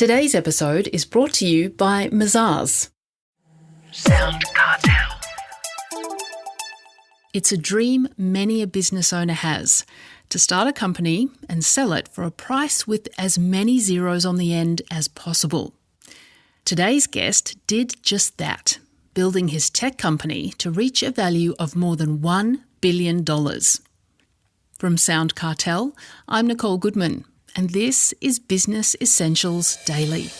Today's episode is brought to you by Mazars. SoundCartel. It's a dream many a business owner has, to start a company and sell it for a price with as many zeros on the end as possible. Today's guest did just that, building his tech company to reach a value of more than $1 billion. From SoundCartel, I'm Nicole Goodman, and this is Business Essentials Daily.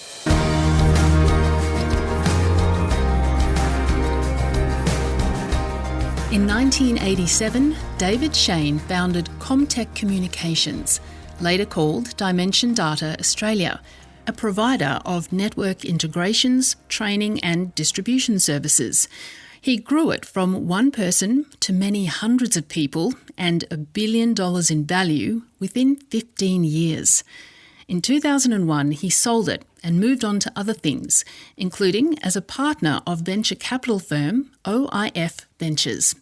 In 1987, David Shein founded Comtech Communications, later called Dimension Data Australia, a provider of network integrations, training and distribution services. He grew it from one person to many hundreds of people and $1 billion in value within 15 years. In 2001, he sold it and moved on to other things, including as a partner of venture capital firm OIF Ventures.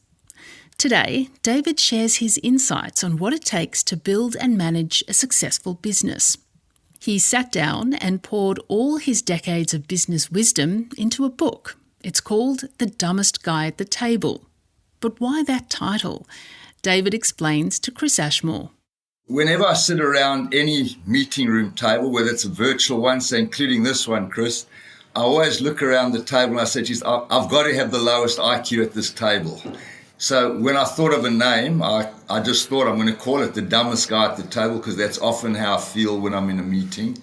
Today, David shares his insights on what it takes to build and manage a successful business. He sat down and poured all his decades of business wisdom into a book. It's called The Dumbest Guy at the Table. But why that title? David explains to Chris Ashmore. Whenever I sit around any meeting room table, whether it's a virtual one, so including this one, Chris, I always look around the table and I say, geez, I've got to have the lowest IQ at this table. So when I thought of a name, I just thought I'm going to call it The Dumbest Guy at the Table, because that's often how I feel when I'm in a meeting.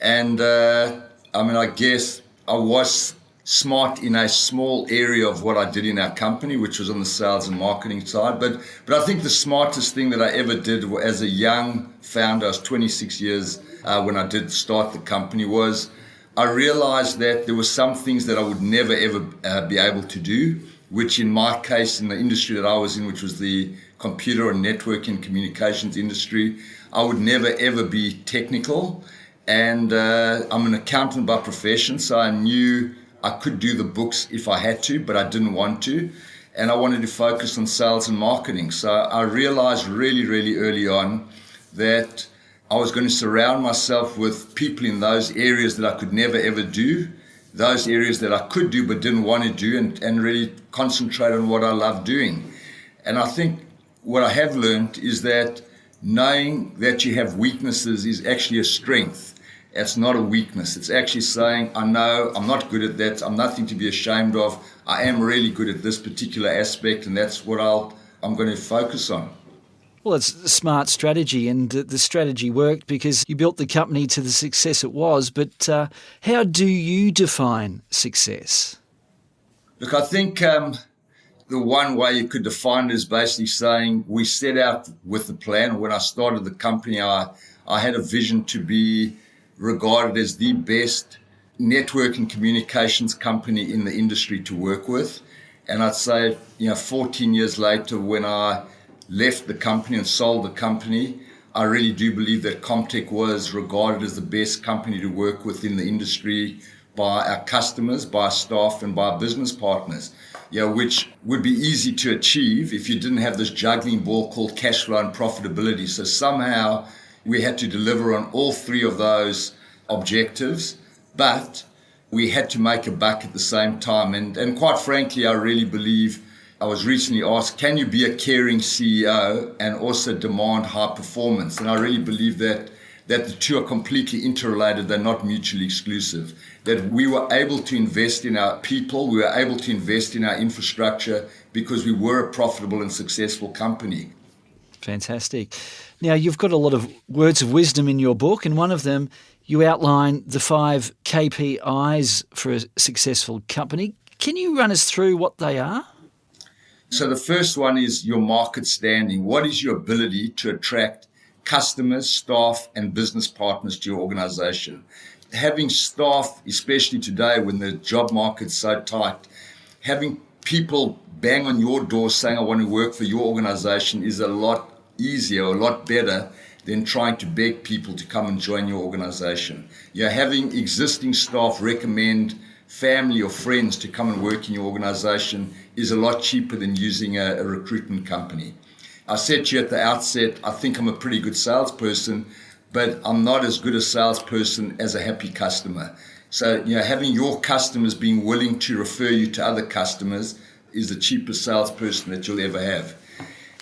And I guess I was smart in a small area of what I did in our company, which was on the sales and marketing side. But I think the smartest thing that I ever did as a young founder, I was 26 years when I did start the company, was I realized that there were some things that I would never ever be able to do, which in my case, in the industry that I was in, which was the computer and networking communications industry, I would never ever be technical. And I'm an accountant by profession, so I knew I could do the books if I had to, but I didn't want to. And I wanted to focus on sales and marketing. So I realized really, really early on that I was going to surround myself with people in those areas that I could never, ever do, those areas that I could do but didn't want to do, and really concentrate on what I love doing. And I think what I have learned is that knowing that you have weaknesses is actually a strength. It's not a weakness. It's actually saying, I know I'm not good at that. I'm nothing to be ashamed of. I am really good at this particular aspect, and that's what I'm going to focus on. Well, it's a smart strategy, and the strategy worked because you built the company to the success it was. But how do you define success? Look, I think the one way you could define it is basically saying we set out with the plan. When I started the company, I had a vision to be regarded as the best network and communications company in the industry to work with. And I'd say, 14 years later, when I left the company and sold the company, I really do believe that Comtech was regarded as the best company to work with in the industry by our customers, by our staff, and by our business partners, which would be easy to achieve if you didn't have this juggling ball called cash flow and profitability. So somehow we had to deliver on all three of those objectives, but we had to make a buck at the same time. And quite frankly, I really believe, I was recently asked, can you be a caring CEO and also demand high performance? And I really believe that the two are completely interrelated. They're not mutually exclusive. That we were able to invest in our people, we were able to invest in our infrastructure because we were a profitable and successful company. Fantastic. Now, you've got a lot of words of wisdom in your book, and one of them, you outline the 5 KPIs for a successful company. Can you run us through what they are? So the first one is your market standing. What is your ability to attract customers, staff, and business partners to your organization? Having staff, especially today when the job market's so tight, having people bang on your door saying, I want to work for your organization, is a lot easier, a lot better than trying to beg people to come and join your organization. Having existing staff recommend family or friends to come and work in your organization is a lot cheaper than using a recruitment company. I said to you at the outset, I think I'm a pretty good salesperson, but I'm not as good a salesperson as a happy customer. So, having your customers being willing to refer you to other customers is the cheapest salesperson that you'll ever have.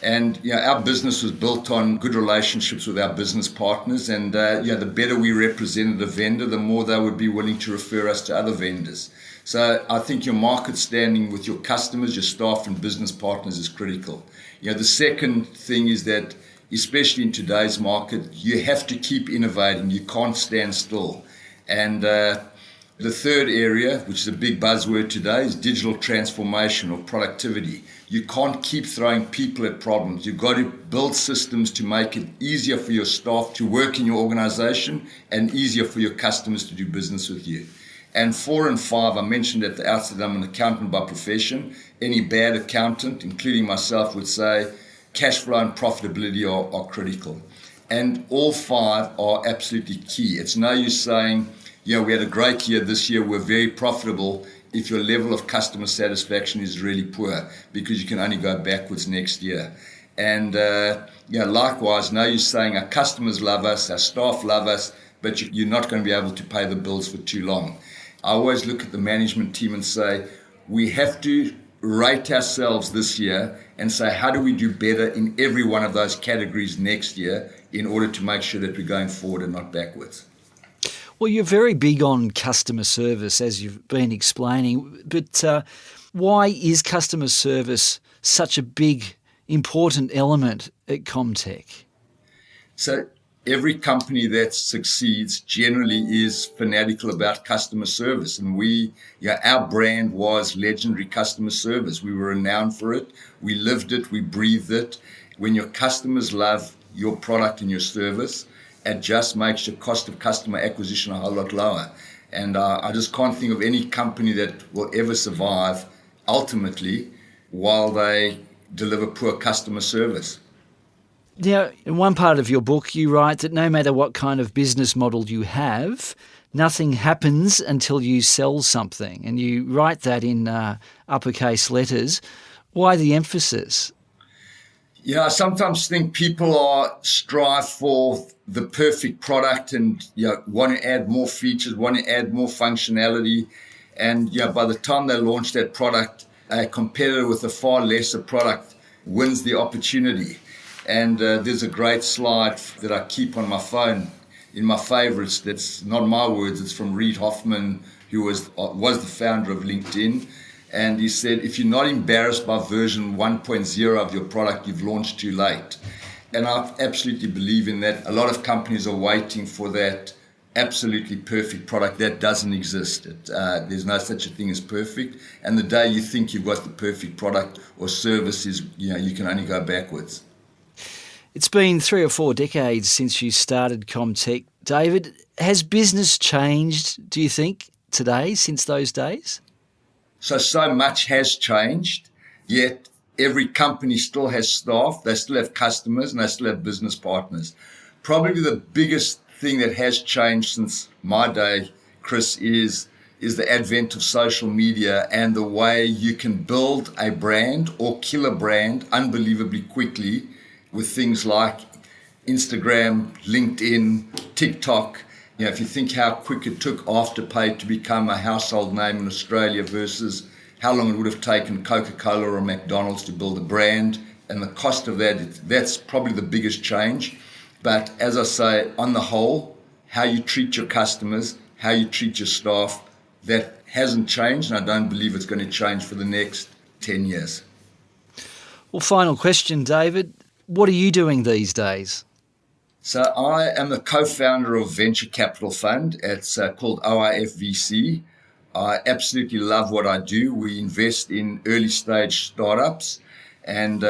And our business was built on good relationships with our business partners, and the better we represented a vendor, the more they would be willing to refer us to other vendors. So I think your market standing with your customers, your staff and business partners is critical. The second thing is that, especially in today's market, you have to keep innovating. You can't stand still. And the third area, which is a big buzzword today, is digital transformation or productivity. You can't keep throwing people at problems. You've got to build systems to make it easier for your staff to work in your organization and easier for your customers to do business with you. And 4 and 5, I mentioned at the outset that I'm an accountant by profession. Any bad accountant, including myself, would say cash flow and profitability are critical. And all 5 are absolutely key. It's no use saying, we had a great year this year, we're very profitable, if your level of customer satisfaction is really poor, because you can only go backwards next year. And likewise, no use saying our customers love us, our staff love us, but you're not going to be able to pay the bills for too long. I always look at the management team and say, we have to rate ourselves this year and say, how do we do better in every one of those categories next year in order to make sure that we're going forward and not backwards. Well, you're very big on customer service, as you've been explaining, but why is customer service such a big, important element at ComTech? So every company that succeeds generally is fanatical about customer service. And our brand was legendary customer service. We were renowned for it. We lived it. We breathed it. When your customers love your product and your service, it just makes your cost of customer acquisition a whole lot lower. And I just can't think of any company that will ever survive ultimately while they deliver poor customer service. Now, in one part of your book, you write that no matter what kind of business model you have, nothing happens until you sell something. And you write that in uppercase letters. Why the emphasis? I sometimes think people strive for the perfect product and want to add more features, want to add more functionality. And by the time they launch that product, a competitor with a far lesser product wins the opportunity. And there's a great slide that I keep on my phone in my favorites. That's not my words. It's from Reid Hoffman, who was the founder of LinkedIn. And he said, if you're not embarrassed by version 1.0 of your product, you've launched too late. And I absolutely believe in that. A lot of companies are waiting for that absolutely perfect product. That doesn't exist. There's no such a thing as perfect. And the day you think you've got the perfect product or service is, you can only go backwards. It's been 3 or 4 decades since you started ComTech. David, has business changed, do you think, today, since those days? So much has changed, yet every company still has staff, they still have customers, and they still have business partners. Probably the biggest thing that has changed since my day, Chris, is the advent of social media and the way you can build a brand or kill a brand unbelievably quickly with things like Instagram, LinkedIn, TikTok. If you think how quick it took Afterpay to become a household name in Australia versus how long it would have taken Coca-Cola or McDonald's to build a brand, and the cost of that's probably the biggest change. But as I say, on the whole, how you treat your customers, how you treat your staff, that hasn't changed, and I don't believe it's going to change for the next 10 years. Well, final question, David. What are you doing these days? So I am the co-founder of venture capital fund. It's called OIFVC. I absolutely love what I do. We invest in early stage startups, and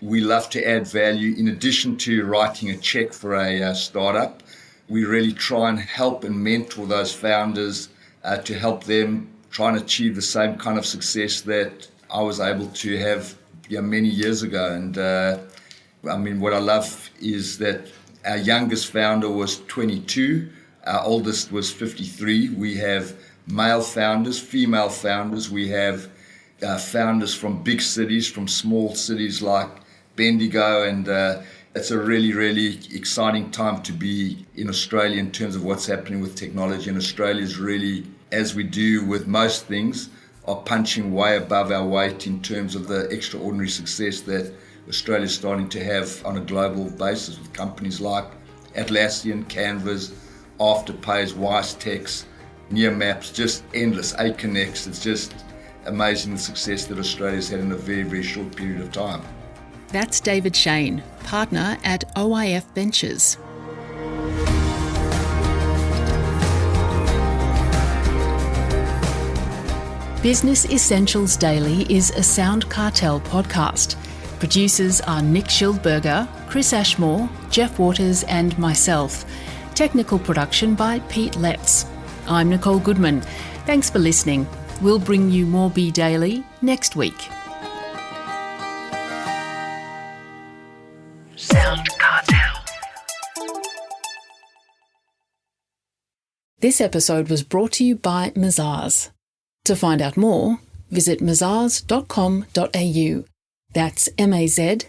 we love to add value. In addition to writing a check for a startup, we really try and help and mentor those founders to help them try and achieve the same kind of success that I was able to have many years ago. And what I love is that our youngest founder was 22. Our oldest was 53. We have male founders, female founders. We have founders from big cities, from small cities like Bendigo and It's a really, really exciting time to be in Australia in terms of what's happening with technology. And Australia is really, as we do with most things, are punching way above our weight in terms of the extraordinary success that Australia is starting to have on a global basis with companies like Atlassian, Canvas, Afterpays, WiseTex, Nearmaps, just endless, Aconex. It's just amazing the success that Australia's had in a very, very short period of time. That's David Shein, partner at OIF Ventures. Business Essentials Daily is a SoundCartel podcast. Producers are Nick Schildberger, Chris Ashmore, Jeff Waters and myself. Technical production by Pete Letts. I'm Nicole Goodman. Thanks for listening. We'll bring you more Be Daily next week. SoundCartel. This episode was brought to you by Mazars. To find out more, visit mazars.com.au. That's mazars.com.au.